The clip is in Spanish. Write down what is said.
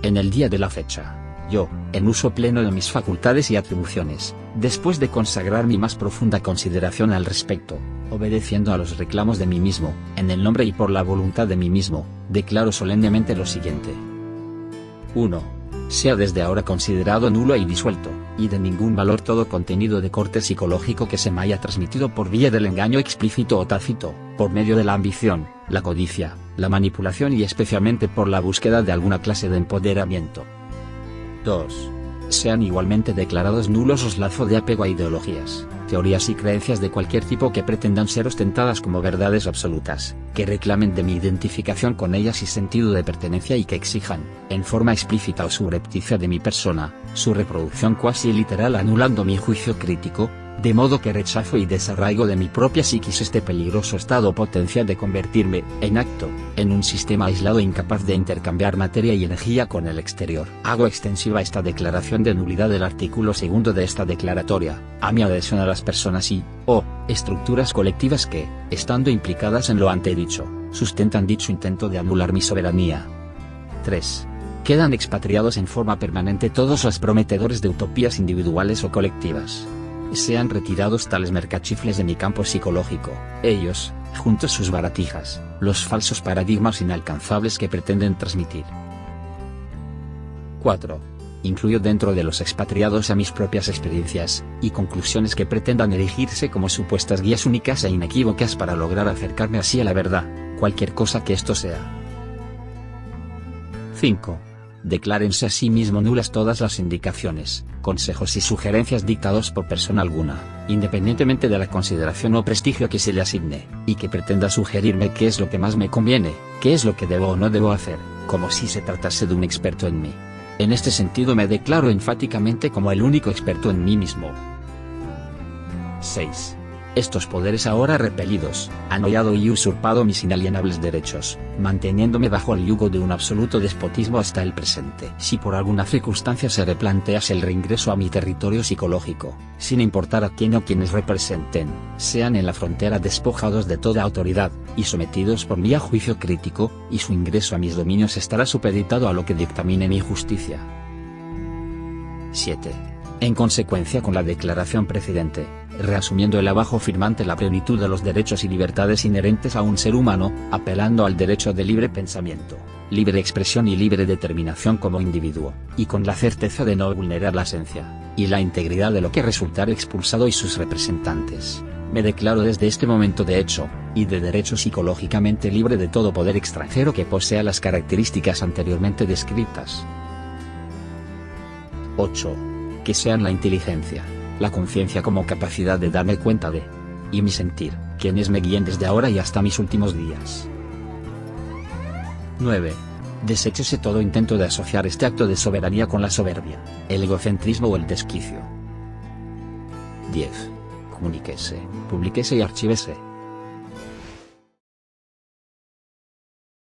En el día de la fecha, yo, en uso pleno de mis facultades y atribuciones, después de consagrar mi más profunda consideración al respecto, obedeciendo a los reclamos de mí mismo, en el nombre y por la voluntad de mí mismo, declaro solemnemente lo siguiente. 1. Sea desde ahora considerado nulo y disuelto, y de ningún valor todo contenido de corte psicológico que se me haya transmitido por vía del engaño explícito o tácito, por medio de la ambición, la codicia, la manipulación y especialmente por la búsqueda de alguna clase de empoderamiento. 2. Sean igualmente declarados nulos los lazos de apego a ideologías, teorías y creencias de cualquier tipo que pretendan ser ostentadas como verdades absolutas, que reclamen de mi identificación con ellas y sentido de pertenencia y que exijan, en forma explícita o subrepticia de mi persona, su reproducción cuasi literal anulando mi juicio crítico, de modo que rechazo y desarraigo de mi propia psiquis este peligroso estado potencial de convertirme, en acto, en un sistema aislado e incapaz de intercambiar materia y energía con el exterior. Hago extensiva esta declaración de nulidad del artículo 2 de esta declaratoria, a mi adhesión a las personas y, o, estructuras colectivas que, estando implicadas en lo antedicho, sustentan dicho intento de anular mi soberanía. 3. Quedan expatriados en forma permanente todos los prometedores de utopías individuales o colectivas. Sean retirados tales mercachifles de mi campo psicológico, ellos, junto a sus baratijas, los falsos paradigmas inalcanzables que pretenden transmitir. 4. Incluyo dentro de los expatriados a mis propias experiencias, y conclusiones que pretendan erigirse como supuestas guías únicas e inequívocas para lograr acercarme así a la verdad, cualquier cosa que esto sea. 5. Declárense a sí mismo nulas todas las indicaciones, consejos y sugerencias dictados por persona alguna, independientemente de la consideración o prestigio que se le asigne, y que pretenda sugerirme qué es lo que más me conviene, qué es lo que debo o no debo hacer, como si se tratase de un experto en mí. En este sentido me declaro enfáticamente como el único experto en mí mismo. 6. Estos poderes ahora repelidos, han hollado y usurpado mis inalienables derechos, manteniéndome bajo el yugo de un absoluto despotismo hasta el presente. Si por alguna circunstancia se replantease el reingreso a mi territorio psicológico, sin importar a quién o quienes representen, sean en la frontera despojados de toda autoridad, y sometidos por mí a juicio crítico, y su ingreso a mis dominios estará supeditado a lo que dictamine mi justicia. 7. En consecuencia con la declaración precedente, reasumiendo el abajo firmante la plenitud de los derechos y libertades inherentes a un ser humano, apelando al derecho de libre pensamiento, libre expresión y libre determinación como individuo, y con la certeza de no vulnerar la esencia y la integridad de lo que resultare expulsado y sus representantes, me declaro desde este momento de hecho, y de derecho psicológicamente libre de todo poder extranjero que posea las características anteriormente descritas. 8. Que sean la inteligencia, la conciencia como capacidad de darme cuenta de, y mi sentir, quienes me guíen desde ahora y hasta mis últimos días. 9. Deséchese todo intento de asociar este acto de soberanía con la soberbia, el egocentrismo o el desquicio. 10. Comuníquese, publíquese y archívese,